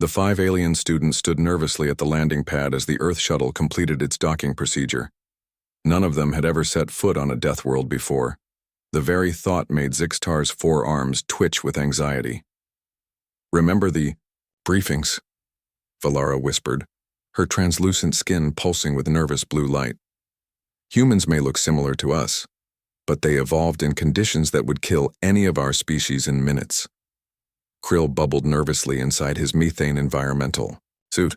The 5 alien students stood nervously at the landing pad as the Earth shuttle completed its docking procedure. None of them had ever set foot on a death world before. The very thought made Zixtar's forearms twitch with anxiety. "Remember the briefings," Valara whispered, her translucent skin pulsing with nervous blue light. "Humans may look similar to us, but they evolved in conditions that would kill any of our species in minutes." Krill bubbled nervously inside his methane environmental suit.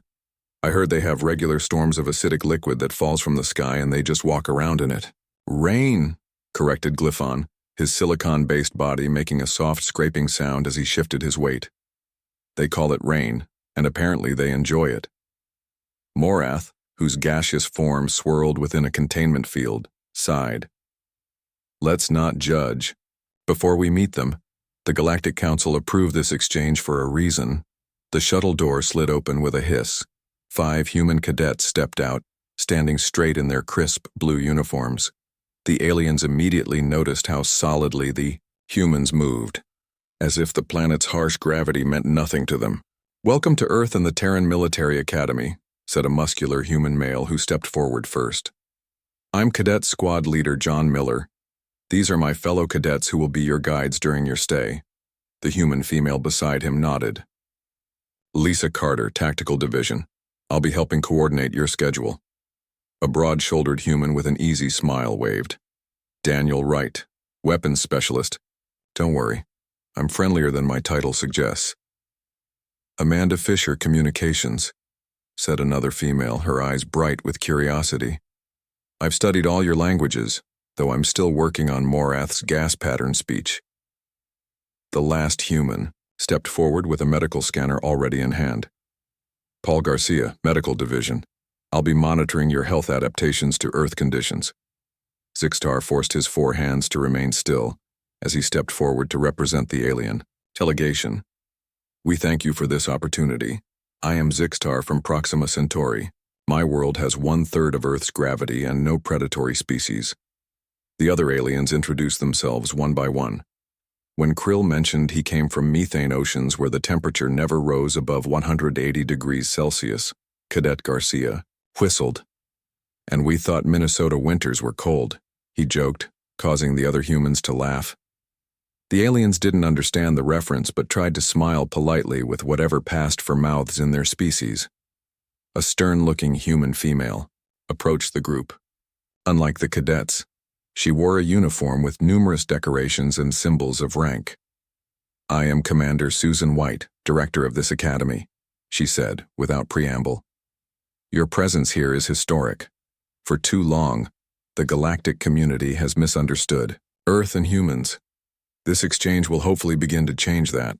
"I heard they have regular storms of acidic liquid that falls from the sky and they just walk around in it." "Rain," corrected Glyphon, his silicon-based body making a soft scraping sound as he shifted his weight. "They call it rain, and apparently they enjoy it." Morath, whose gaseous form swirled within a containment field, sighed. "Let's not judge. Before we meet them, the Galactic Council approved this exchange for a reason." The shuttle door slid open with a hiss. 5 human cadets stepped out, standing straight in their crisp blue uniforms. The aliens immediately noticed how solidly the humans moved, as if the planet's harsh gravity meant nothing to them. "Welcome to Earth and the Terran Military Academy," said a muscular human male who stepped forward first. "I'm Cadet Squad Leader John Miller. These are my fellow cadets who will be your guides during your stay." The human female beside him nodded. "Lisa Carter, Tactical Division. I'll be helping coordinate your schedule." A broad-shouldered human with an easy smile waved. "Daniel Wright, Weapons Specialist. Don't worry, I'm friendlier than my title suggests." "Amanda Fisher, Communications," said another female, her eyes bright with curiosity. "I've studied all your languages, though I'm still working on Morath's gas pattern speech." The last human stepped forward with a medical scanner already in hand. "Paul Garcia, Medical Division. I'll be monitoring your health adaptations to Earth conditions." Zixtar forced his 4 hands to remain still as he stepped forward to represent the alien delegation. "We thank you for this opportunity. I am Zixtar from Proxima Centauri. My world has 1/3 of Earth's gravity and no predatory species." The other aliens introduced themselves one by one. When Krill mentioned he came from methane oceans where the temperature never rose above 180 degrees Celsius, Cadet Garcia whistled. "And we thought Minnesota winters were cold," he joked, causing the other humans to laugh. The aliens didn't understand the reference but tried to smile politely with whatever passed for mouths in their species. A stern-looking human female approached the group. Unlike the cadets, she wore a uniform with numerous decorations and symbols of rank. "I am Commander Susan White, director of this academy," she said, without preamble. "Your presence here is historic. For too long, the galactic community has misunderstood Earth and humans. This exchange will hopefully begin to change that."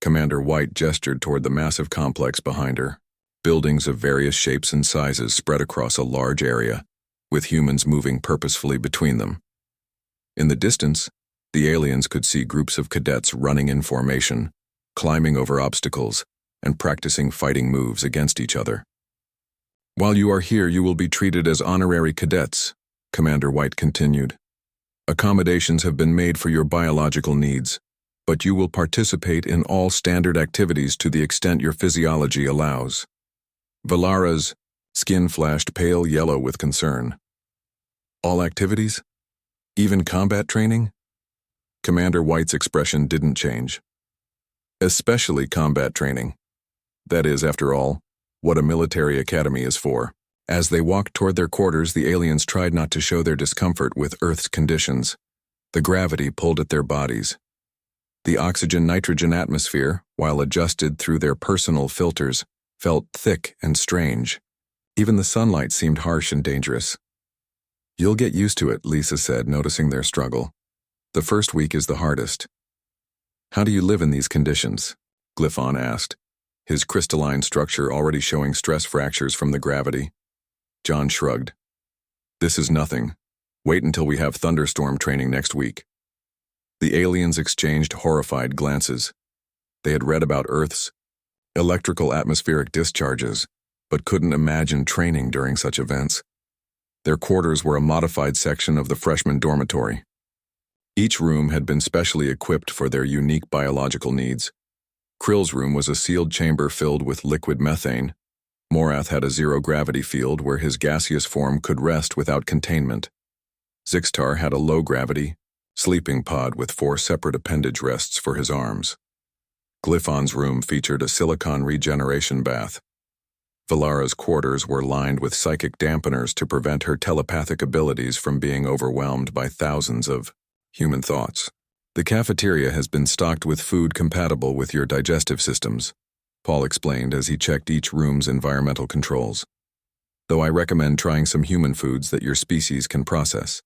Commander White gestured toward the massive complex behind her. Buildings of various shapes and sizes spread across a large area, with humans moving purposefully between them. In the distance, the aliens could see groups of cadets running in formation, climbing over obstacles, and practicing fighting moves against each other. "While you are here, you will be treated as honorary cadets," Commander White continued. "Accommodations have been made for your biological needs, but you will participate in all standard activities to the extent your physiology allows." Valara's skin flashed pale yellow with concern. "All activities? Even combat training?" Commander White's expression didn't change. "Especially combat training. That is, after all, what a military academy is for." As they walked toward their quarters, the aliens tried not to show their discomfort with Earth's conditions. The gravity pulled at their bodies. The oxygen-nitrogen atmosphere, while adjusted through their personal filters, felt thick and strange. Even the sunlight seemed harsh and dangerous. "You'll get used to it," Lisa said, noticing their struggle. "The first week is the hardest." "How do you live in these conditions?" Glyphon asked, his crystalline structure already showing stress fractures from the gravity. John shrugged. "This is nothing. Wait until we have thunderstorm training next week." The aliens exchanged horrified glances. They had read about Earth's electrical atmospheric discharges, but couldn't imagine training during such events. Their quarters were a modified section of the freshman dormitory. Each room had been specially equipped for their unique biological needs. Krill's room was a sealed chamber filled with liquid methane. Morath had a zero-gravity field where his gaseous form could rest without containment. Zixtar had a low-gravity, sleeping pod with 4 separate appendage rests for his arms. Glyphon's room featured a silicon regeneration bath. Valara's quarters were lined with psychic dampeners to prevent her telepathic abilities from being overwhelmed by thousands of human thoughts. The cafeteria has been stocked with food compatible with your digestive systems, Paul explained as he checked each room's environmental controls. Though I recommend trying some human foods that your species can process.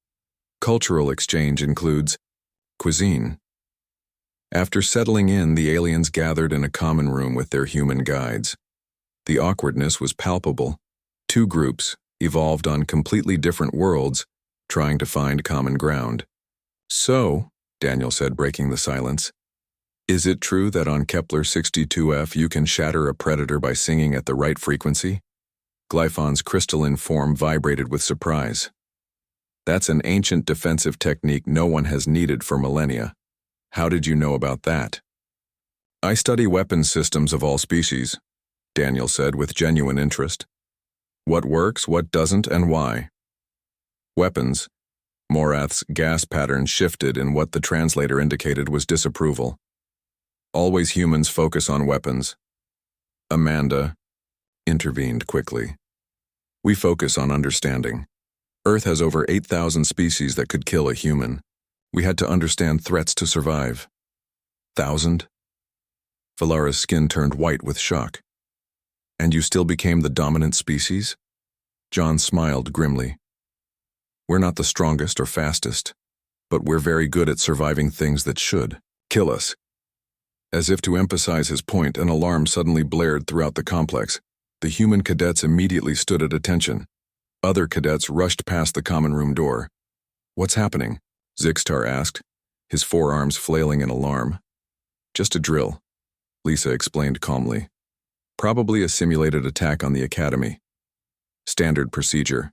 Cultural exchange includes cuisine. After settling in, the aliens gathered in a common room with their human guides. The awkwardness was palpable. 2 groups, evolved on completely different worlds, trying to find common ground. So, Daniel said, breaking the silence, is it true that on Kepler 62F you can shatter a predator by singing at the right frequency? Glyphon's crystalline form vibrated with surprise. That's an ancient defensive technique no one has needed for millennia. How did you know about that? I study weapons systems of all species, Daniel said with genuine interest. What works, what doesn't, and why? Weapons. Morath's gas pattern shifted in what the translator indicated was disapproval. Always humans focus on weapons. Amanda intervened quickly. We focus on understanding. Earth has over 8,000 species that could kill a human. We had to understand threats to survive. 1,000? Valara's skin turned white with shock. And you still became the dominant species? John smiled grimly. We're not the strongest or fastest, but we're very good at surviving things that should kill us. As if to emphasize his point, an alarm suddenly blared throughout the complex. The human cadets immediately stood at attention. Other cadets rushed past the common room door. What's happening? Zixtar asked, his forearms flailing in alarm. Just a drill, Lisa explained calmly. Probably a simulated attack on the academy. Standard procedure.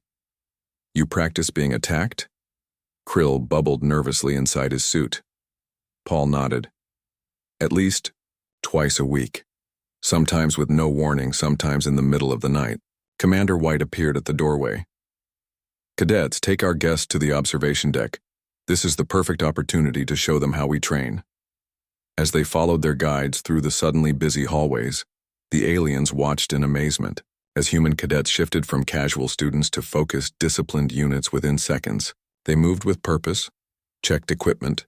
You practice being attacked? Krill bubbled nervously inside his suit. Paul nodded. At least twice a week. Sometimes with no warning, sometimes in the middle of the night. Commander White appeared at the doorway. Cadets, take our guests to the observation deck. This is the perfect opportunity to show them how we train. As they followed their guides through the suddenly busy hallways, the aliens watched in amazement as human cadets shifted from casual students to focused, disciplined units within seconds. They moved with purpose, checked equipment,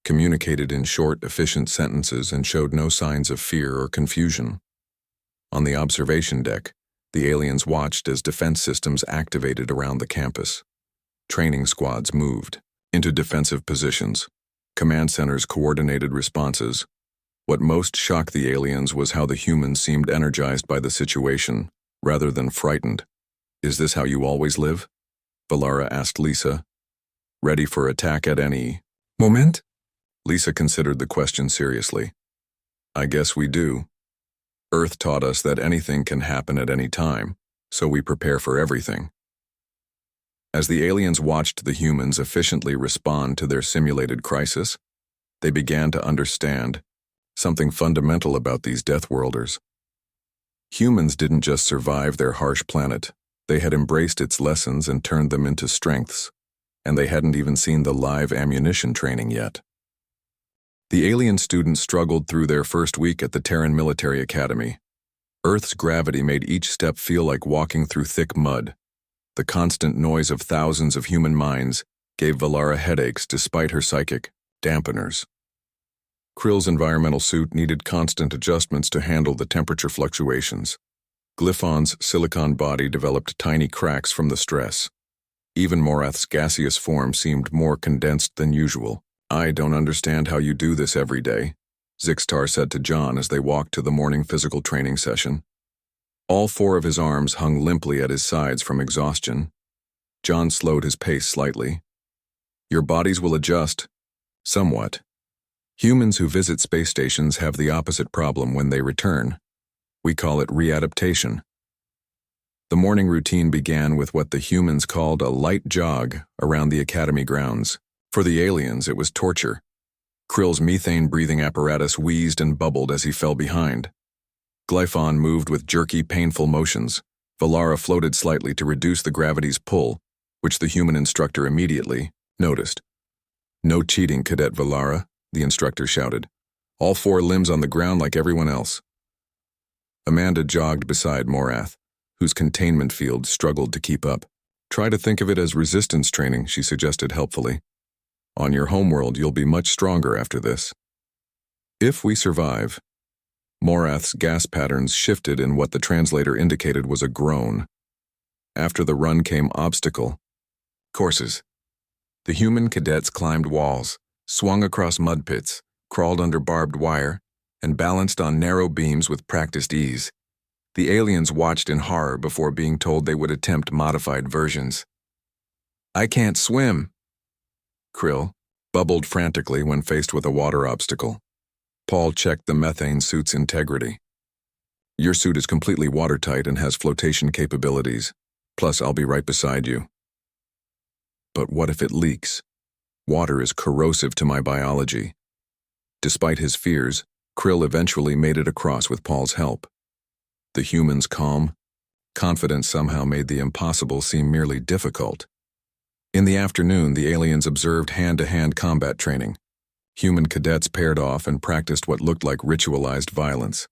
communicated in short, efficient sentences, and showed no signs of fear or confusion. On the observation deck, the aliens watched as defense systems activated around the campus. Training squads moved into defensive positions. Command centers coordinated responses. What most shocked the aliens was how the humans seemed energized by the situation, rather than frightened. Is this how you always live? Valara asked Lisa. Ready for attack at any moment? Lisa considered the question seriously. I guess we do. Earth taught us that anything can happen at any time, so we prepare for everything. As the aliens watched the humans efficiently respond to their simulated crisis, they began to understand something fundamental about these Deathworlders. Humans didn't just survive their harsh planet, they had embraced its lessons and turned them into strengths, and they hadn't even seen the live ammunition training yet. The alien students struggled through their first week at the Terran Military Academy. Earth's gravity made each step feel like walking through thick mud. The constant noise of thousands of human minds gave Valara headaches despite her psychic dampeners. Krill's environmental suit needed constant adjustments to handle the temperature fluctuations. Glyphon's silicon body developed tiny cracks from the stress. Even Morath's gaseous form seemed more condensed than usual. I don't understand how you do this every day, Zixtar said to John as they walked to the morning physical training session. All 4 of his arms hung limply at his sides from exhaustion. John slowed his pace slightly. Your bodies will adjust, somewhat. Humans who visit space stations have the opposite problem when they return. We call it readaptation. The morning routine began with what the humans called a light jog around the academy grounds. For the aliens, it was torture. Krill's methane-breathing apparatus wheezed and bubbled as he fell behind. Glyphon moved with jerky, painful motions. Valara floated slightly to reduce the gravity's pull, which the human instructor immediately noticed. "No cheating, Cadet Valara," the instructor shouted. "All 4 limbs on the ground like everyone else." Amanda jogged beside Morath, whose containment field struggled to keep up. "Try to think of it as resistance training," she suggested helpfully. "On your homeworld, you'll be much stronger after this." "If we survive." Morath's gas patterns shifted in what the translator indicated was a groan. After the run came obstacle courses. The human cadets climbed walls, swung across mud pits, crawled under barbed wire, and balanced on narrow beams with practiced ease. The aliens watched in horror before being told they would attempt modified versions. "I can't swim," Krill bubbled frantically when faced with a water obstacle. Paul checked the methane suit's integrity. "Your suit is completely watertight and has flotation capabilities. Plus, I'll be right beside you." "But what if it leaks? Water is corrosive to my biology." Despite his fears, Krill eventually made it across with Paul's help. The human's calm, confidence somehow made the impossible seem merely difficult. In the afternoon, the aliens observed hand-to-hand combat training. Human cadets paired off and practiced what looked like ritualized violence.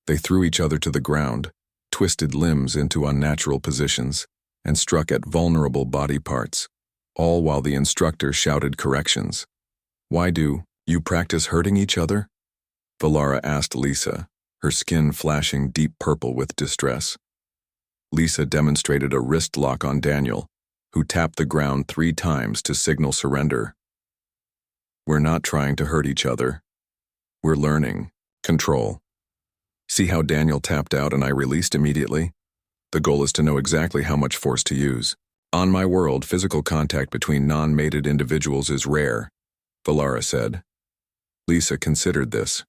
They threw each other to the ground, twisted limbs into unnatural positions, and struck at vulnerable body parts, all while the instructor shouted corrections. "Why do you practice hurting each other?" Valara asked Lisa, her skin flashing deep purple with distress. Lisa demonstrated a wrist lock on Daniel, who tapped the ground 3 times to signal surrender. "We're not trying to hurt each other. We're learning control. See how Daniel tapped out and I released immediately? The goal is to know exactly how much force to use. On my world, physical contact between non-mated individuals is rare," Valara said. Lisa considered this.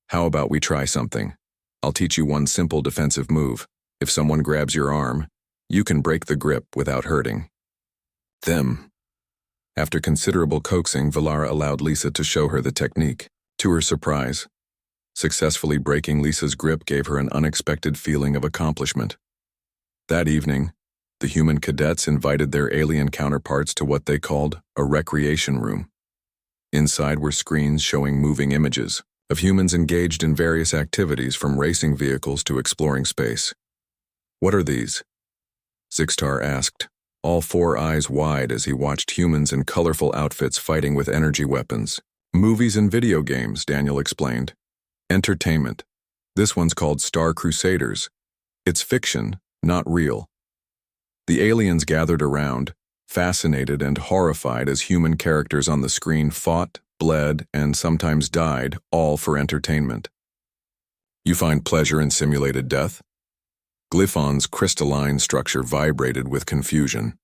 "How about we try something? I'll teach you one simple defensive move. If someone grabs your arm, you can break the grip without hurting them." After considerable coaxing, Valara allowed Lisa to show her the technique. To her surprise, successfully breaking Lisa's grip gave her an unexpected feeling of accomplishment. That evening, the human cadets invited their alien counterparts to what they called a recreation room. Inside were screens showing moving images of humans engaged in various activities from racing vehicles to exploring space. "What are these?" Zixtar asked, all 4 eyes wide as he watched humans in colorful outfits fighting with energy weapons. "Movies and video games," Daniel explained. "Entertainment. This one's called Star Crusaders. It's fiction, not real." The aliens gathered around, fascinated and horrified as human characters on the screen fought, bled, and sometimes died, all for entertainment. "You find pleasure in simulated death?" Glyphon's crystalline structure vibrated with confusion.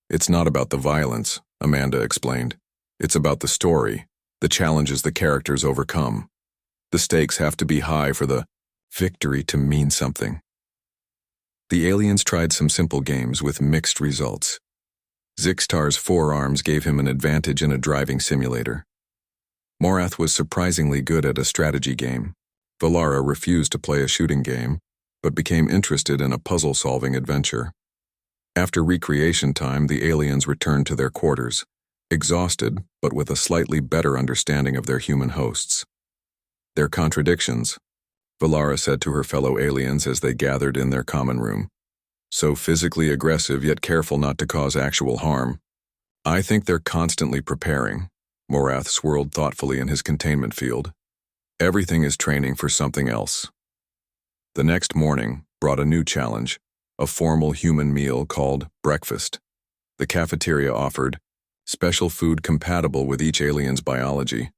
"It's not about the violence," Amanda explained. "It's about the story, the challenges the characters overcome. The stakes have to be high for the victory to mean something." The aliens tried some simple games with mixed results. Zixtar's forearms gave him an advantage in a driving simulator. Morath was surprisingly good at a strategy game. Valara refused to play a shooting game, but became interested in a puzzle-solving adventure. After recreation time, the aliens returned to their quarters, exhausted but with a slightly better understanding of their human hosts. "Their contradictions," Valara said to her fellow aliens as they gathered in their common room. "So physically aggressive yet careful not to cause actual harm. I think they're constantly preparing." Morath swirled thoughtfully in his containment field. "Everything is training for something else." The next morning brought a new challenge, a formal human meal called breakfast. The cafeteria offered special food compatible with each alien's biology,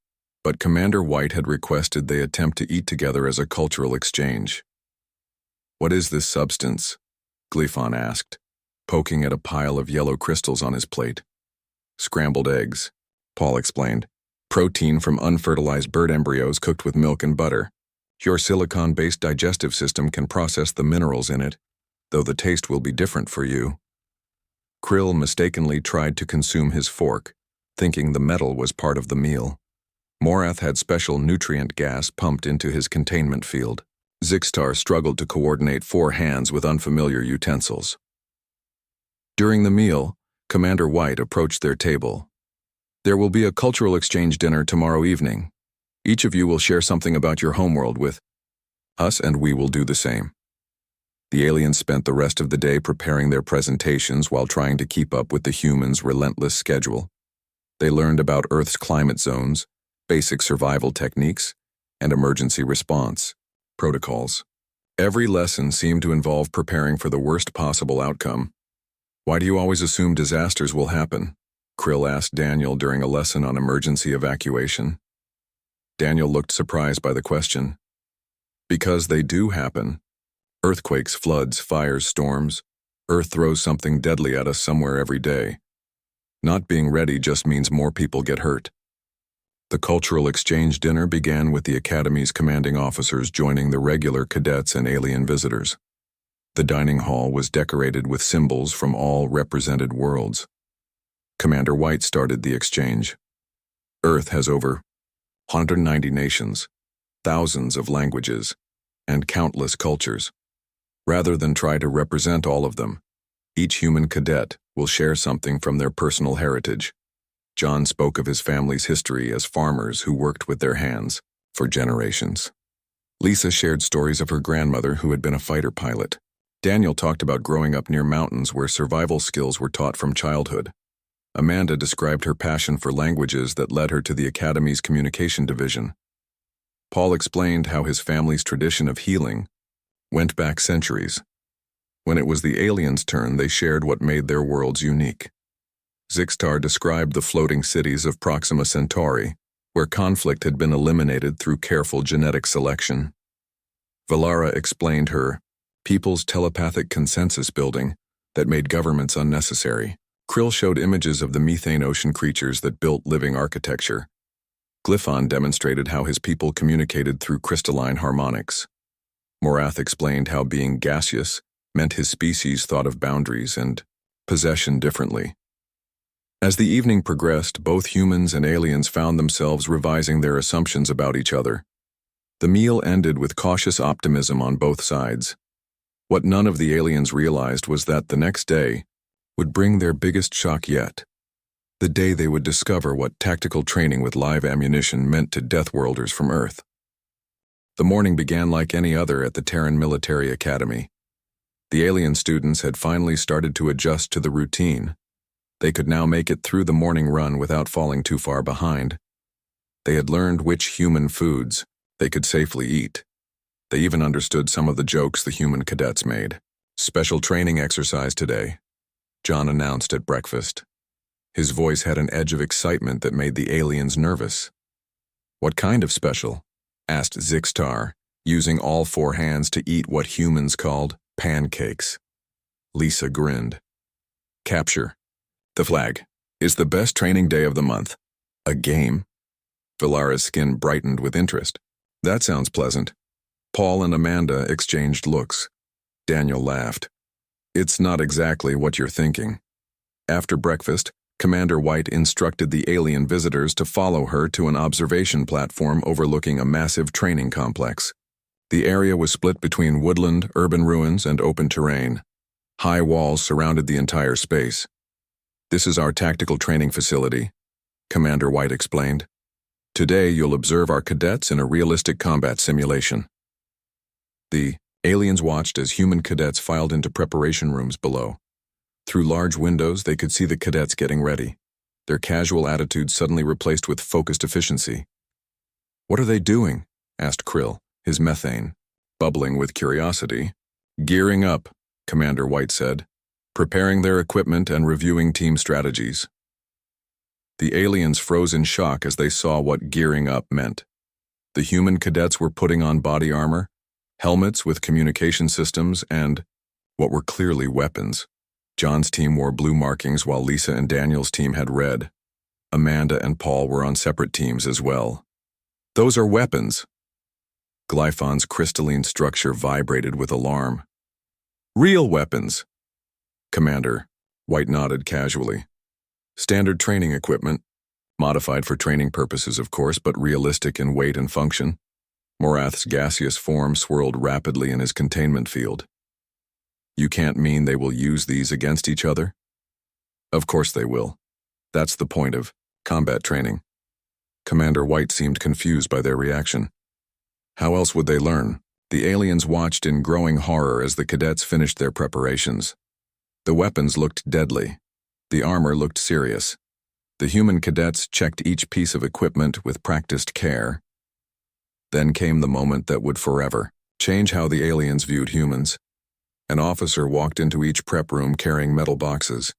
but Commander White had requested they attempt to eat together as a cultural exchange. "What is this substance?" Glyphon asked, poking at a pile of yellow crystals on his plate. "Scrambled eggs," Paul explained. "Protein from unfertilized bird embryos cooked with milk and butter. Your silicon-based digestive system can process the minerals in it, though the taste will be different for you." Krill mistakenly tried to consume his fork, thinking the metal was part of the meal. Morath had special nutrient gas pumped into his containment field. Zixtar struggled to coordinate 4 hands with unfamiliar utensils. During the meal, Commander White approached their table. "There will be a cultural exchange dinner tomorrow evening. Each of you will share something about your homeworld with us, and we will do the same." The aliens spent the rest of the day preparing their presentations while trying to keep up with the humans' relentless schedule. They learned about Earth's climate zones, basic survival techniques, and emergency response protocols. Every lesson seemed to involve preparing for the worst possible outcome. "Why do you always assume disasters will happen?" Krill asked Daniel during a lesson on emergency evacuation. Daniel looked surprised by the question. "Because they do happen. Earthquakes, floods, fires, storms. Earth throws something deadly at us somewhere every day. Not being ready just means more people get hurt." The cultural exchange dinner began with the Academy's commanding officers joining the regular cadets and alien visitors. The dining hall was decorated with symbols from all represented worlds. Commander White started the exchange. "Earth has over 190 nations, thousands of languages, and countless cultures. Rather than try to represent all of them, each human cadet will share something from their personal heritage." John spoke of his family's history as farmers who worked with their hands for generations. Lisa shared stories of her grandmother who had been a fighter pilot. Daniel talked about growing up near mountains where survival skills were taught from childhood. Amanda described her passion for languages that led her to the Academy's communication division. Paul explained how his family's tradition of healing went back centuries. When it was the aliens' turn, they shared what made their worlds unique. Zixtar described the floating cities of Proxima Centauri, where conflict had been eliminated through careful genetic selection. Valara explained her people's telepathic consensus building that made governments unnecessary. Krill showed images of the methane ocean creatures that built living architecture. Glyphon demonstrated how his people communicated through crystalline harmonics. Morath explained how being gaseous meant his species thought of boundaries and possession differently. As the evening progressed, both humans and aliens found themselves revising their assumptions about each other. The meal ended with cautious optimism on both sides. What none of the aliens realized was that the next day would bring their biggest shock yet. The day they would discover what tactical training with live ammunition meant to Deathworlders from Earth. The morning began like any other at the Terran Military Academy. The alien students had finally started to adjust to the routine. They could now make it through the morning run without falling too far behind. They had learned which human foods they could safely eat. They even understood some of the jokes the human cadets made. "Special training exercise today," John announced at breakfast. His voice had an edge of excitement that made the aliens nervous. "What kind of special?" asked Zixtar, using all 4 hands to eat what humans called pancakes. Lisa grinned. "Capture the flag is the best training day of the month." "A game?" Valara's skin brightened with interest. "That sounds pleasant." Paul and Amanda exchanged looks. Daniel laughed. "It's not exactly what you're thinking." After breakfast, Commander White instructed the alien visitors to follow her to an observation platform overlooking a massive training complex. The area was split between woodland, urban ruins, and open terrain. High walls surrounded the entire space. "This is our tactical training facility," Commander White explained. "Today you'll observe our cadets in a realistic combat simulation." The aliens watched as human cadets filed into preparation rooms below. Through large windows, they could see the cadets getting ready, their casual attitudes suddenly replaced with focused efficiency. "What are they doing?" asked Krill, his methane bubbling with curiosity. "Gearing up," Commander White said, "preparing their equipment and reviewing team strategies." The aliens froze in shock as they saw what gearing up meant. The human cadets were putting on body armor, helmets with communication systems, and what were clearly weapons. John's team wore blue markings while Lisa and Daniel's team had red. Amanda and Paul were on separate teams as well. "Those are weapons." Glyphon's crystalline structure vibrated with alarm. "Real weapons." Commander White nodded casually. "Standard training equipment. Modified for training purposes, of course, but realistic in weight and function. Morath's gaseous form swirled rapidly in his containment field. You can't mean they will use these against each other? Of course they will. That's the point of combat training. Commander White seemed confused by their reaction. How else would they learn? The aliens watched in growing horror as the cadets finished their preparations. The weapons looked deadly. The armor looked serious. The human cadets checked each piece of equipment with practiced care. Then came the moment that would forever change how the aliens viewed humans. An officer walked into each prep room carrying metal boxes.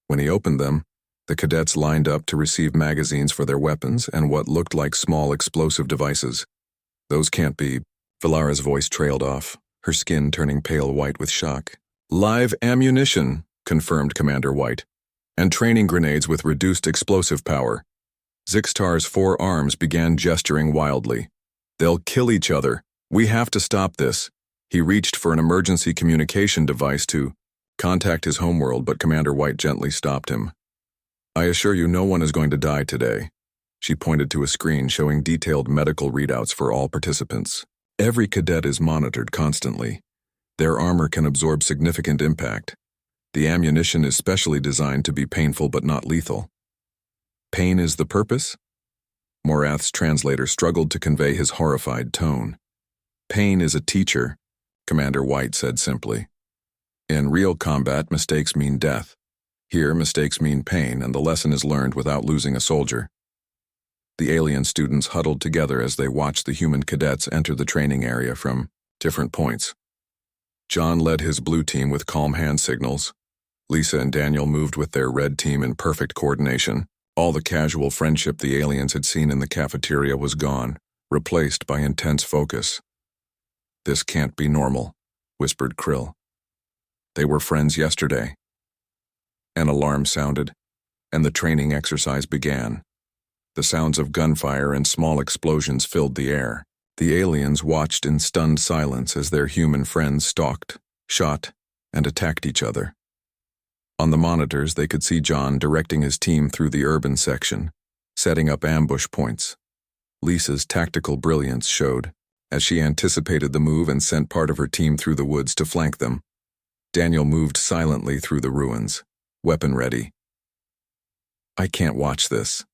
When he opened them, the cadets lined up to receive magazines for their weapons and what looked like small explosive devices. Those can't be. Valara's voice trailed off, her skin turning pale white with shock. Live ammunition, confirmed Commander White, and training grenades with reduced explosive power. Zixtar's 4 arms began gesturing wildly. They'll kill each other. We have to stop this. He reached for an emergency communication device to contact his homeworld, but Commander White gently stopped him. I assure you no one is going to die today. She pointed to a screen showing detailed medical readouts for all participants. Every cadet is monitored constantly. Their armor can absorb significant impact. The ammunition is specially designed to be painful but not lethal. Pain is the purpose? Morath's translator struggled to convey his horrified tone. Pain is a teacher, Commander White said simply. In real combat, mistakes mean death. Here, mistakes mean pain, and the lesson is learned without losing a soldier. The alien students huddled together as they watched the human cadets enter the training area from different points. John led his blue team with calm hand signals. Lisa and Daniel moved with their red team in perfect coordination. All the casual friendship the aliens had seen in the cafeteria was gone, replaced by intense focus. This can't be normal, whispered Krill. They were friends yesterday. An alarm sounded, and the training exercise began. The sounds of gunfire and small explosions filled the air. The aliens watched in stunned silence as their human friends stalked, shot, and attacked each other. On the monitors, they could see John directing his team through the urban section, setting up ambush points. Lisa's tactical brilliance showed, as she anticipated the move and sent part of her team through the woods to flank them. Daniel moved silently through the ruins, weapon ready. I can't watch this,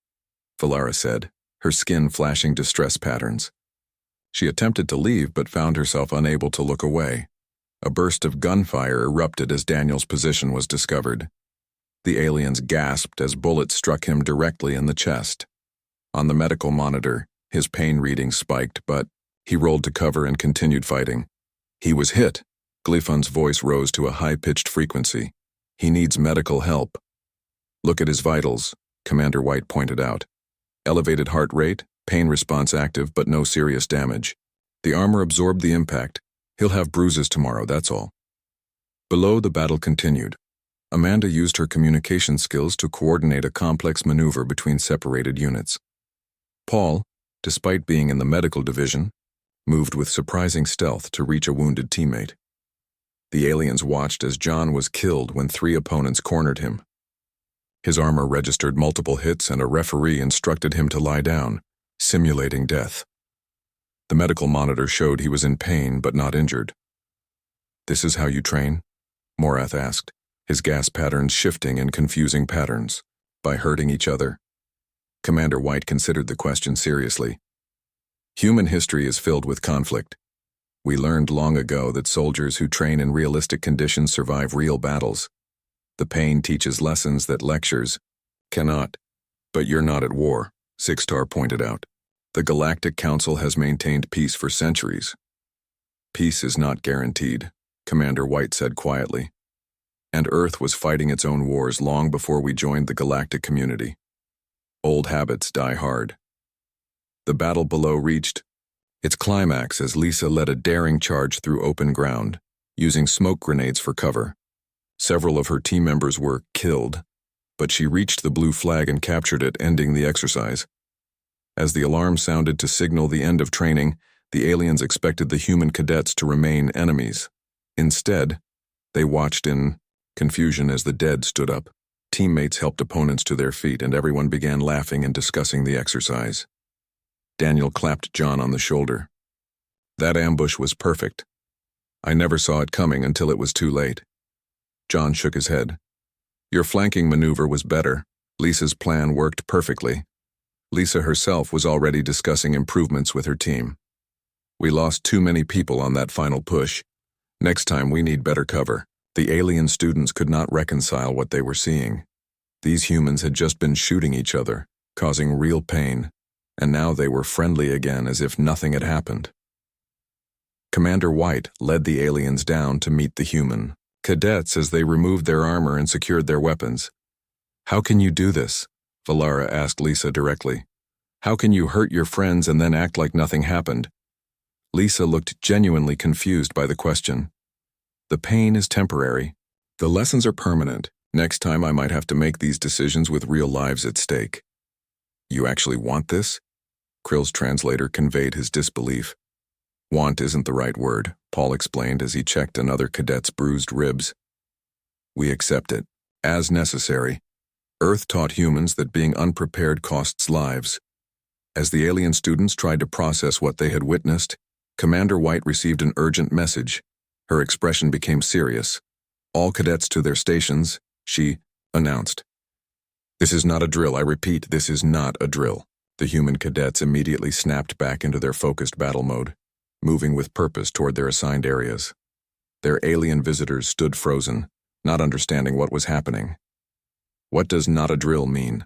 Valara said, her skin flashing distress patterns. She attempted to leave but found herself unable to look away. A burst of gunfire erupted as Daniel's position was discovered. The aliens gasped as bullets struck him directly in the chest. On the medical monitor, his pain reading spiked, but he rolled to cover and continued fighting. He was hit. Glyphon's voice rose to a high-pitched frequency. He needs medical help. Look at his vitals, Commander White pointed out. Elevated heart rate, pain response active, but no serious damage. The armor absorbed the impact. He'll have bruises tomorrow, that's all. Below, the battle continued. Amanda used her communication skills to coordinate a complex maneuver between separated units. Paul, despite being in the medical division, moved with surprising stealth to reach a wounded teammate. The aliens watched as John was killed when 3 opponents cornered him. His armor registered multiple hits and a referee instructed him to lie down, simulating death. The medical monitor showed he was in pain but not injured. This is how you train? Morath asked, his gas patterns shifting in confusing patterns. By hurting each other? Commander White considered the question seriously. Human history is filled with conflict. We learned long ago that soldiers who train in realistic conditions survive real battles. The pain teaches lessons that lectures cannot. But you're not at war, Zixtar pointed out. The Galactic Council has maintained peace for centuries. Peace is not guaranteed, Commander White said quietly. And Earth was fighting its own wars long before we joined the galactic community. Old habits die hard. The battle below reached its climax as Lisa led a daring charge through open ground, using smoke grenades for cover. Several of her team members were killed, but she reached the blue flag and captured it, ending the exercise. As the alarm sounded to signal the end of training, the aliens expected the human cadets to remain enemies. Instead, they watched in confusion as the dead stood up. Teammates helped opponents to their feet, and everyone began laughing and discussing the exercise. Daniel clapped John on the shoulder. That ambush was perfect. I never saw it coming until it was too late. John shook his head. Your flanking maneuver was better. Lisa's plan worked perfectly. Lisa herself was already discussing improvements with her team. We lost too many people on that final push. Next time we need better cover. The alien students could not reconcile what they were seeing. These humans had just been shooting each other, causing real pain, and now they were friendly again as if nothing had happened. Commander White led the aliens down to meet the human cadets as they removed their armor and secured their weapons. How can you do this? Valara asked Lisa directly. How can you hurt your friends and then act like nothing happened? Lisa looked genuinely confused by the question. The pain is temporary. The lessons are permanent. Next time I might have to make these decisions with real lives at stake. You actually want this? Krill's translator conveyed his disbelief. Want isn't the right word, Paul explained as he checked another cadet's bruised ribs. We accept it, as necessary. Earth taught humans that being unprepared costs lives. As the alien students tried to process what they had witnessed, Commander White received an urgent message. Her expression became serious. All cadets to their stations, she announced. This is not a drill, I repeat, this is not a drill. The human cadets immediately snapped back into their focused battle mode, moving with purpose toward their assigned areas. Their alien visitors stood frozen, not understanding what was happening. What does not a drill mean?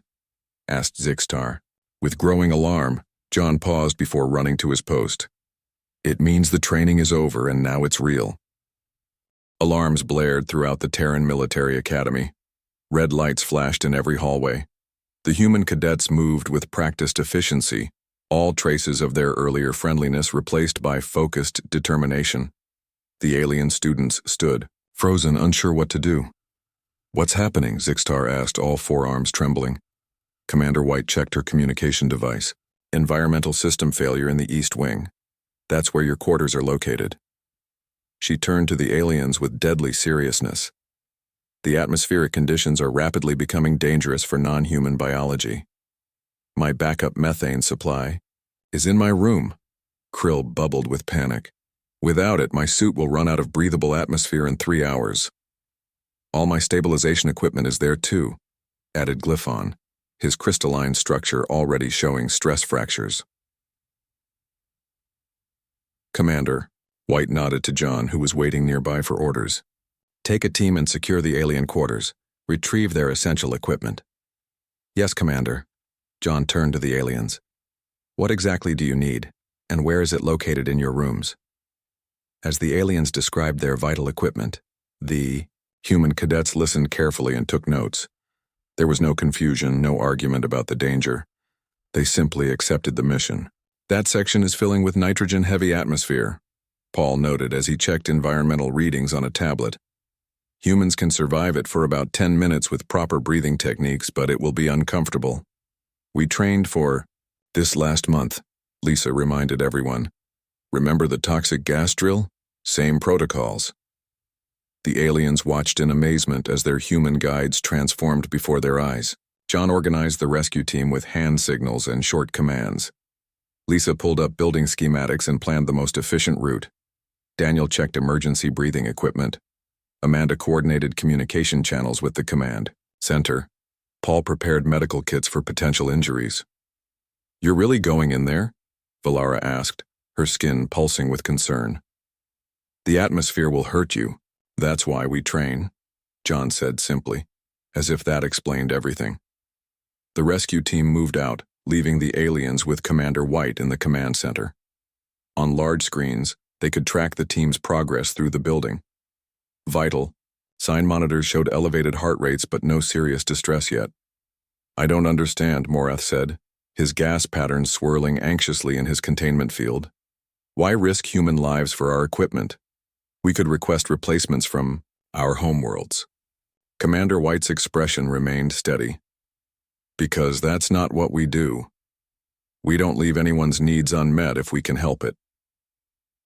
Asked Zixtar. With growing alarm, John paused before running to his post. It means the training is over and now it's real. Alarms blared throughout the Terran Military Academy. Red lights flashed in every hallway. The human cadets moved with practiced efficiency, all traces of their earlier friendliness replaced by focused determination. The alien students stood, frozen, unsure what to do. What's happening? Zixtar asked, all forearms trembling. Commander White checked her communication device. Environmental system failure in the East Wing. That's where your quarters are located. She turned to the aliens with deadly seriousness. The atmospheric conditions are rapidly becoming dangerous for non-human biology. My backup methane supply is in my room. Krill bubbled with panic. Without it, my suit will run out of breathable atmosphere in 3 hours. All my stabilization equipment is there too, added Glyphon, his crystalline structure already showing stress fractures. Commander, White nodded to John, who was waiting nearby for orders. Take a team and secure the alien quarters. Retrieve their essential equipment. Yes, Commander. John turned to the aliens. What exactly do you need, and where is it located in your rooms? As the aliens described their vital equipment, the human cadets listened carefully and took notes. There was no confusion, no argument about the danger. They simply accepted the mission. That section is filling with nitrogen-heavy atmosphere, Paul noted as he checked environmental readings on a tablet. Humans can survive it for about 10 minutes with proper breathing techniques, but it will be uncomfortable. We trained for this last month, Lisa reminded everyone. Remember the toxic gas drill? Same protocols. The aliens watched in amazement as their human guides transformed before their eyes. John organized the rescue team with hand signals and short commands. Lisa pulled up building schematics and planned the most efficient route. Daniel checked emergency breathing equipment. Amanda coordinated communication channels with the command center. Paul prepared medical kits for potential injuries. You're really going in there? Valara asked, her skin pulsing with concern. The atmosphere will hurt you. That's why we train, John said simply, as if that explained everything. The rescue team moved out, leaving the aliens with Commander White in the command center. On large screens, they could track the team's progress through the building. Vital. Sign monitors showed elevated heart rates but no serious distress yet. I don't understand, Morath said, his gas patterns swirling anxiously in his containment field. Why risk human lives for our equipment? We could request replacements from our homeworlds. Commander White's expression remained steady. Because that's not what we do. We don't leave anyone's needs unmet if we can help it.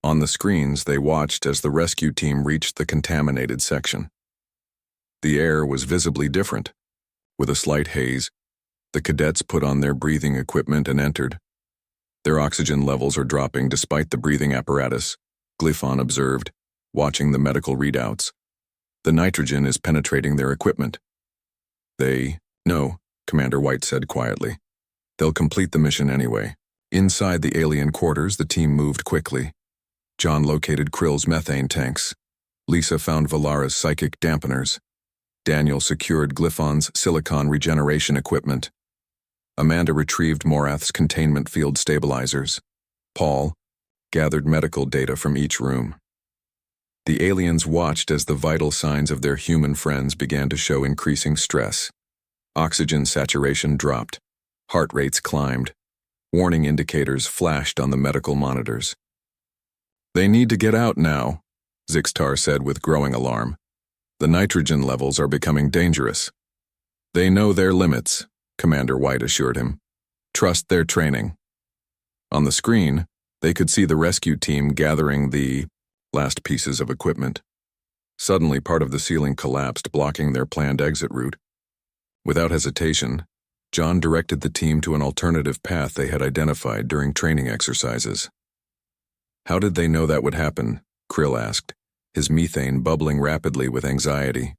On the screens, they watched as the rescue team reached the contaminated section. The air was visibly different. With a slight haze, the cadets put on their breathing equipment and entered. Their oxygen levels are dropping despite the breathing apparatus, Glyphon observed, watching the medical readouts. The nitrogen is penetrating their equipment. No, Commander White said quietly. They'll complete the mission anyway. Inside the alien quarters, the team moved quickly. John located Krill's methane tanks. Lisa found Valara's psychic dampeners. Daniel secured Glyphon's silicon regeneration equipment. Amanda retrieved Morath's containment field stabilizers. Paul gathered medical data from each room. The aliens watched as the vital signs of their human friends began to show increasing stress. Oxygen saturation dropped. Heart rates climbed. Warning indicators flashed on the medical monitors. They need to get out now, Zixtar said with growing alarm. The nitrogen levels are becoming dangerous. They know their limits, Commander White assured him. Trust their training. On the screen, they could see the rescue team gathering the last pieces of equipment. Suddenly, part of the ceiling collapsed, blocking their planned exit route. Without hesitation, John directed the team to an alternative path they had identified during training exercises. How did they know that would happen? Krill asked, his methane bubbling rapidly with anxiety.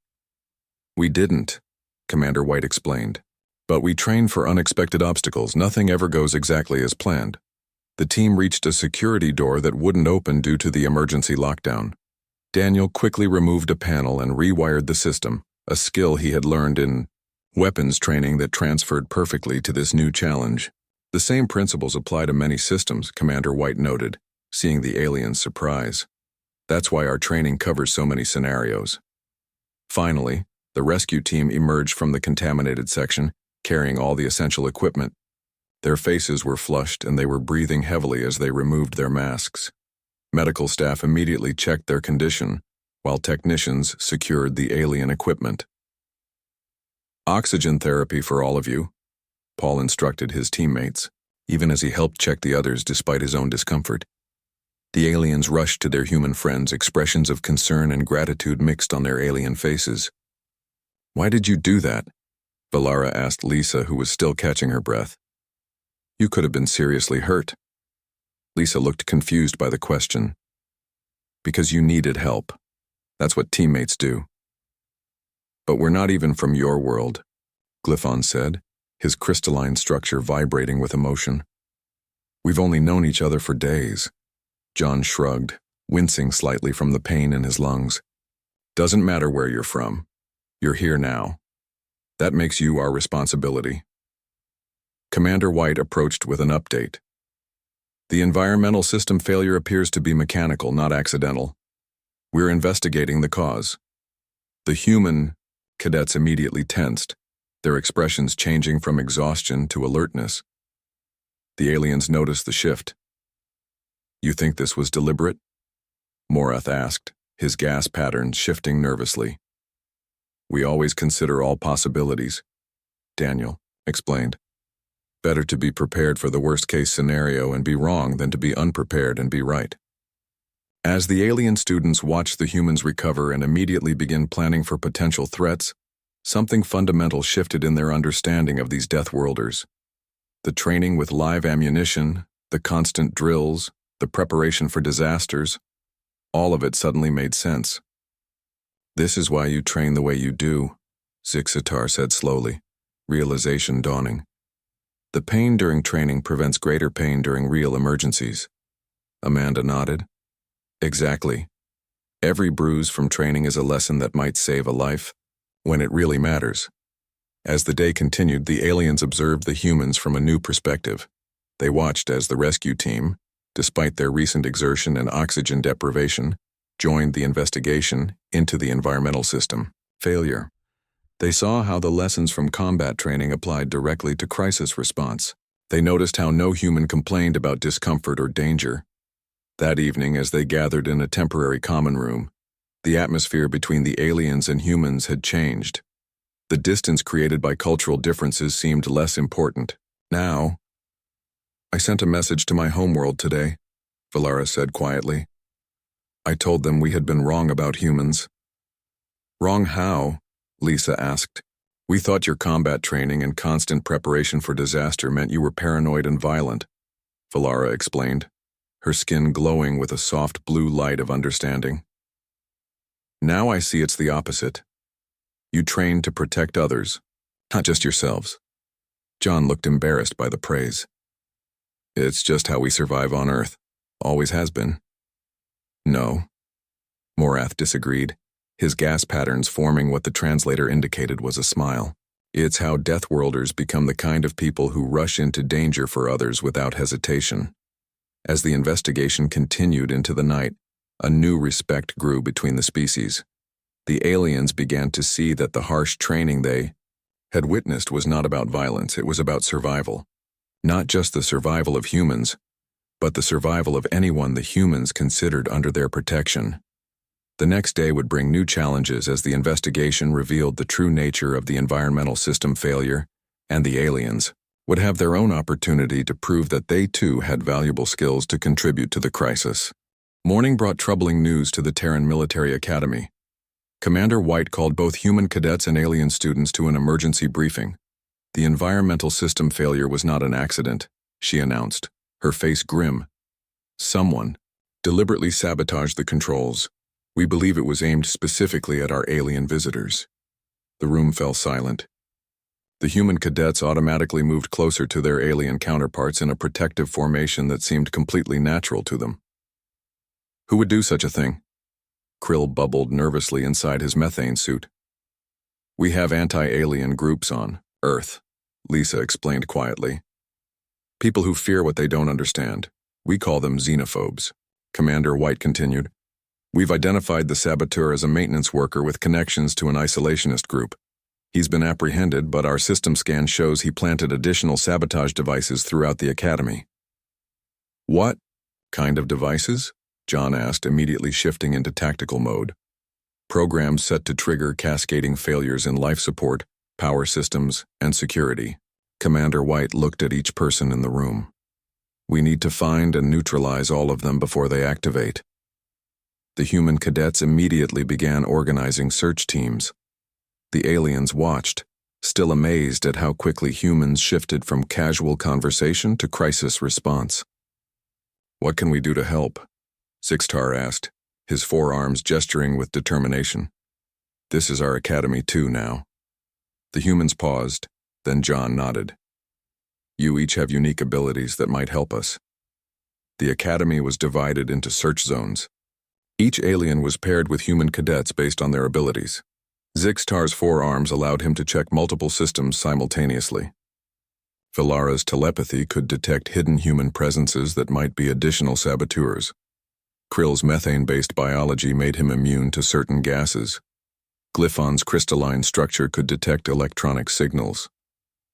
We didn't, Commander White explained. But we train for unexpected obstacles. Nothing ever goes exactly as planned. The team reached a security door that wouldn't open due to the emergency lockdown. Daniel quickly removed a panel and rewired the system, a skill he had learned in weapons training that transferred perfectly to this new challenge. The same principles apply to many systems, Commander White noted, seeing the aliens' surprise. That's why our training covers so many scenarios. Finally, the rescue team emerged from the contaminated section, carrying all the essential equipment. Their faces were flushed and they were breathing heavily as they removed their masks. Medical staff immediately checked their condition, while technicians secured the alien equipment. Oxygen therapy for all of you, Paul instructed his teammates, even as he helped check the others despite his own discomfort. The aliens rushed to their human friends, expressions of concern and gratitude mixed on their alien faces. Why did you do that? Valara asked Lisa, who was still catching her breath. You could have been seriously hurt. Lisa looked confused by the question. Because you needed help. That's what teammates do. But we're not even from your world, Glyphon said, his crystalline structure vibrating with emotion. We've only known each other for days. John shrugged, wincing slightly from the pain in his lungs. Doesn't matter where you're from. You're here now. That makes you our responsibility. Commander White approached with an update. The environmental system failure appears to be mechanical, not accidental. We're investigating the cause. The human cadets immediately tensed, their expressions changing from exhaustion to alertness. The aliens noticed the shift. You think this was deliberate? Morath asked, his gas patterns shifting nervously. We always consider all possibilities, Daniel explained. Better to be prepared for the worst-case scenario and be wrong than to be unprepared and be right. As the alien students watched the humans recover and immediately begin planning for potential threats, something fundamental shifted in their understanding of these Deathworlders. The training with live ammunition, the constant drills, the preparation for disasters, all of it suddenly made sense. This is why you train the way you do, Zixtar said slowly, realization dawning. The pain during training prevents greater pain during real emergencies. Amanda nodded. Exactly. Every bruise from training is a lesson that might save a life, when it really matters. As the day continued, the aliens observed the humans from a new perspective. They watched as the rescue team, despite their recent exertion and oxygen deprivation, joined the investigation into the environmental system failure. They saw how the lessons from combat training applied directly to crisis response. They noticed how no human complained about discomfort or danger. That evening, as they gathered in a temporary common room, the atmosphere between the aliens and humans had changed. The distance created by cultural differences seemed less important. Now, I sent a message to my homeworld today, Valara said quietly. I told them we had been wrong about humans. Wrong how? Lisa asked, We thought your combat training and constant preparation for disaster meant you were paranoid and violent, Valara explained, her skin glowing with a soft blue light of understanding. Now I see it's the opposite. You train to protect others, not just yourselves. John looked embarrassed by the praise. It's just how we survive on Earth. Always has been. No. Morath disagreed, his gas patterns forming what the translator indicated was a smile. It's how Deathworlders become the kind of people who rush into danger for others without hesitation. As the investigation continued into the night, a new respect grew between the species. The aliens began to see that the harsh training they had witnessed was not about violence, it was about survival. Not just the survival of humans, but the survival of anyone the humans considered under their protection. The next day would bring new challenges as the investigation revealed the true nature of the environmental system failure, and the aliens would have their own opportunity to prove that they too had valuable skills to contribute to the crisis. Morning brought troubling news to the Terran Military Academy. Commander White called both human cadets and alien students to an emergency briefing. The environmental system failure was not an accident, she announced, her face grim. Someone deliberately sabotaged the controls. We believe it was aimed specifically at our alien visitors. The room fell silent. The human cadets automatically moved closer to their alien counterparts in a protective formation that seemed completely natural to them. Who would do such a thing? Krill bubbled nervously inside his methane suit. We have anti-alien groups on Earth, Lisa explained quietly. People who fear what they don't understand. We call them xenophobes. Commander White continued. We've identified the saboteur as a maintenance worker with connections to an isolationist group. He's been apprehended, but our system scan shows he planted additional sabotage devices throughout the academy. What kind of devices? John asked, immediately shifting into tactical mode. Programs set to trigger cascading failures in life support, power systems, and security. Commander White looked at each person in the room. We need to find and neutralize all of them before they activate. The human cadets immediately began organizing search teams. The aliens watched, still amazed at how quickly humans shifted from casual conversation to crisis response. What can we do to help? Zixtar asked, his forearms gesturing with determination. This is our academy too now. The humans paused, then John nodded. You each have unique abilities that might help us. The academy was divided into search zones. Each alien was paired with human cadets based on their abilities. Zixtar's forearms allowed him to check multiple systems simultaneously. Valara's telepathy could detect hidden human presences that might be additional saboteurs. Krill's methane-based biology made him immune to certain gases. Glyphon's crystalline structure could detect electronic signals.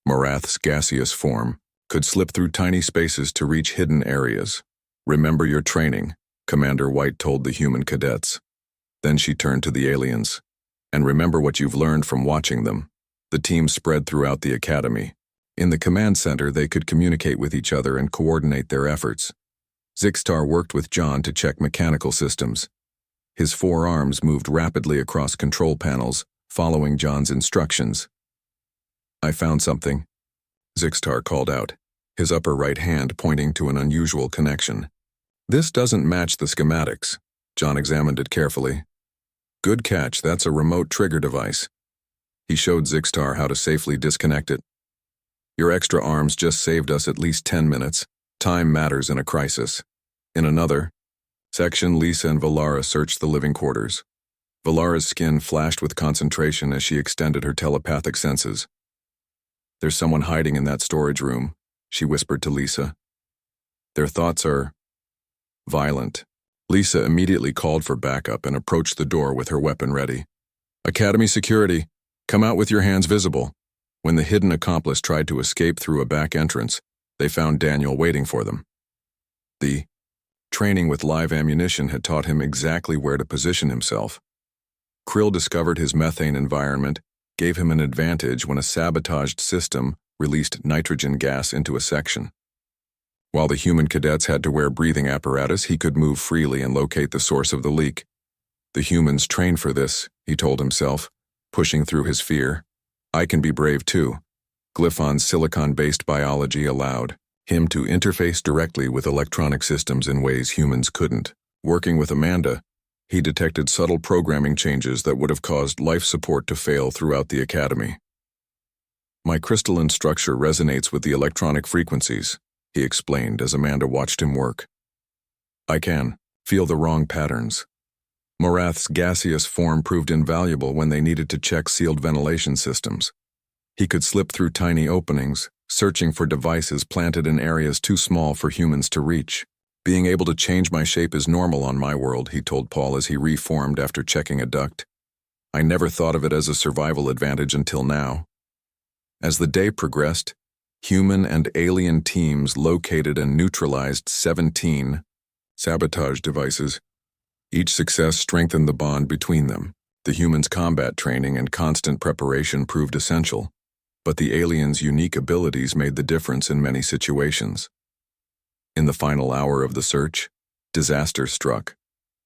Morath's gaseous form could slip through tiny spaces to reach hidden areas. Remember your training, Commander White told the human cadets. Then she turned to the aliens. And remember what you've learned from watching them. The team spread throughout the academy. In the command center, they could communicate with each other and coordinate their efforts. Zixtar worked with John to check mechanical systems. His forearms moved rapidly across control panels, following John's instructions. I found something, Zixtar called out, his upper right hand pointing to an unusual connection. This doesn't match the schematics. John examined it carefully. Good catch, that's a remote trigger device. He showed Zixtar how to safely disconnect it. Your extra arms just saved us at least 10 minutes. Time matters in a crisis. In another section, Lisa and Valara searched the living quarters. Valara's skin flashed with concentration as she extended her telepathic senses. There's someone hiding in that storage room, she whispered to Lisa. Their thoughts are violent. Lisa immediately called for backup and approached the door with her weapon ready. Academy security, come out with your hands visible. When the hidden accomplice tried to escape through a back entrance, they found Daniel waiting for them. The training with live ammunition had taught him exactly where to position himself. Krill discovered his methane environment gave him an advantage when a sabotaged system released nitrogen gas into a section. While the human cadets had to wear breathing apparatus, he could move freely and locate the source of the leak. The humans trained for this, he told himself, pushing through his fear. I can be brave too. Glyphon's silicon-based biology allowed him to interface directly with electronic systems in ways humans couldn't. Working with Amanda, he detected subtle programming changes that would have caused life support to fail throughout the academy. My crystalline structure resonates with the electronic frequencies, he explained as Amanda watched him work. I can feel the wrong patterns. Morath's gaseous form proved invaluable when they needed to check sealed ventilation systems. He could slip through tiny openings, searching for devices planted in areas too small for humans to reach. Being able to change my shape is normal on my world, he told Paul as he reformed after checking a duct. I never thought of it as a survival advantage until now. As the day progressed, human and alien teams located and neutralized 17 sabotage devices. Each success strengthened the bond between them. The humans' combat training and constant preparation proved essential, but the aliens' unique abilities made the difference in many situations. In the final hour of the search, disaster struck.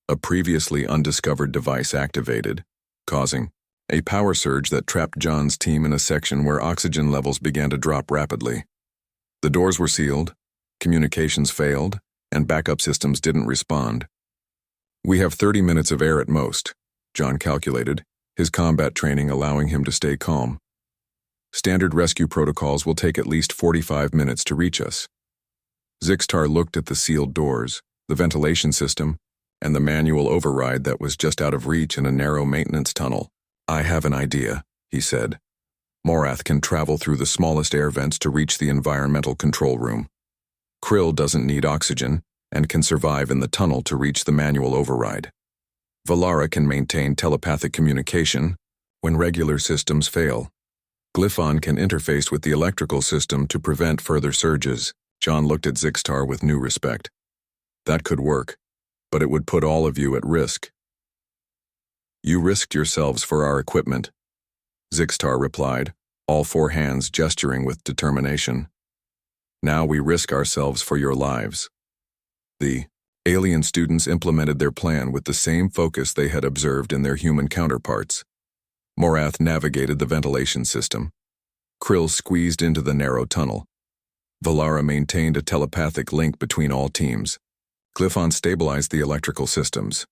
A previously undiscovered device activated, causing a power surge that trapped John's team in a section where oxygen levels began to drop rapidly. The doors were sealed, communications failed, and backup systems didn't respond. We have 30 minutes of air at most, John calculated, his combat training allowing him to stay calm. Standard rescue protocols will take at least 45 minutes to reach us. Zixtar looked at the sealed doors, the ventilation system, and the manual override that was just out of reach in a narrow maintenance tunnel. I have an idea, he said. Morath can travel through the smallest air vents to reach the environmental control room. Krill doesn't need oxygen and can survive in the tunnel to reach the manual override. Valara can maintain telepathic communication when regular systems fail. Glyphon can interface with the electrical system to prevent further surges. John looked at Zixtar with new respect. That could work, but it would put all of you at risk. You risked yourselves for our equipment, Zixtar replied, all four hands gesturing with determination. Now we risk ourselves for your lives. The alien students implemented their plan with the same focus they had observed in their human counterparts. Morath navigated the ventilation system. Krill squeezed into the narrow tunnel. Valara maintained a telepathic link between all teams. Glyphon stabilized the electrical systems.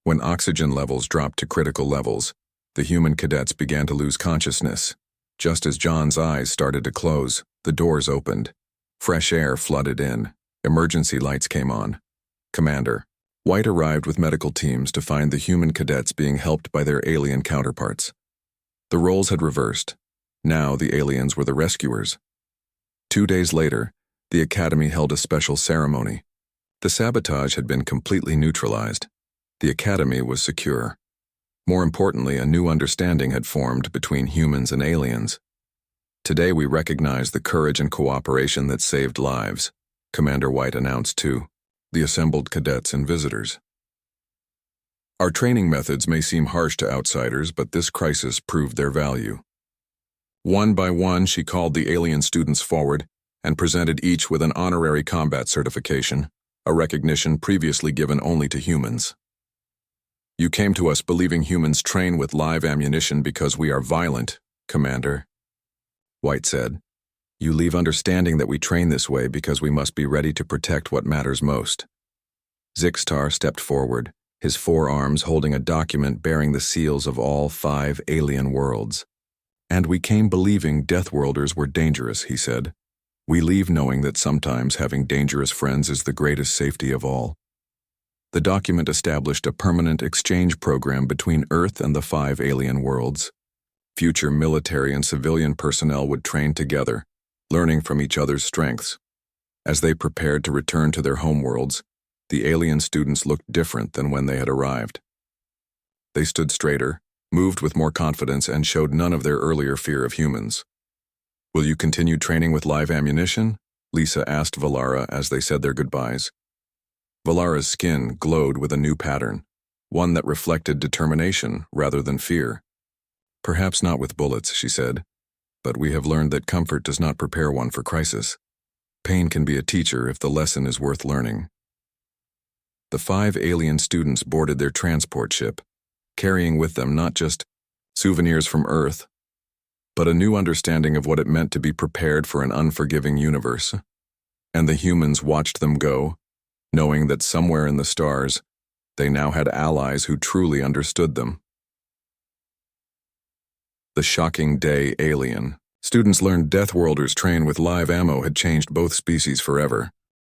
When oxygen levels dropped to critical levels, the human cadets began to lose consciousness. Just as John's eyes started to close, the doors opened. Fresh air flooded in. Emergency lights came on. Commander, White arrived with medical teams to find the human cadets being helped by their alien counterparts. The roles had reversed. Now the aliens were the rescuers. 2 days later, the Academy held a special ceremony. The sabotage had been completely neutralized. The Academy was secure. More importantly, a new understanding had formed between humans and aliens. Today we recognize the courage and cooperation that saved lives, Commander White announced to the assembled cadets and visitors. Our training methods may seem harsh to outsiders, but this crisis proved their value. One by one, she called the alien students forward and presented each with an honorary combat certification, a recognition previously given only to humans. You came to us believing humans train with live ammunition because we are violent, Commander, White said. You leave understanding that we train this way because we must be ready to protect what matters most. Zixtar stepped forward, his forearms holding a document bearing the seals of all 5 alien worlds. And we came believing Deathworlders were dangerous, he said. We leave knowing that sometimes having dangerous friends is the greatest safety of all. The document established a permanent exchange program between Earth and the 5 alien worlds. Future military and civilian personnel would train together, learning from each other's strengths. As they prepared to return to their homeworlds, the alien students looked different than when they had arrived. They stood straighter, moved with more confidence, and showed none of their earlier fear of humans. Will you continue training with live ammunition? Lisa asked Valara as they said their goodbyes. Valara's skin glowed with a new pattern, one that reflected determination rather than fear. Perhaps not with bullets, she said, but we have learned that comfort does not prepare one for crisis. Pain can be a teacher if the lesson is worth learning. The 5 alien students boarded their transport ship, carrying with them not just souvenirs from Earth, but a new understanding of what it meant to be prepared for an unforgiving universe. And the humans watched them go, knowing that somewhere in the stars, they now had allies who truly understood them. The shocking day alien. Students learned Deathworlders train with live ammo had changed both species forever.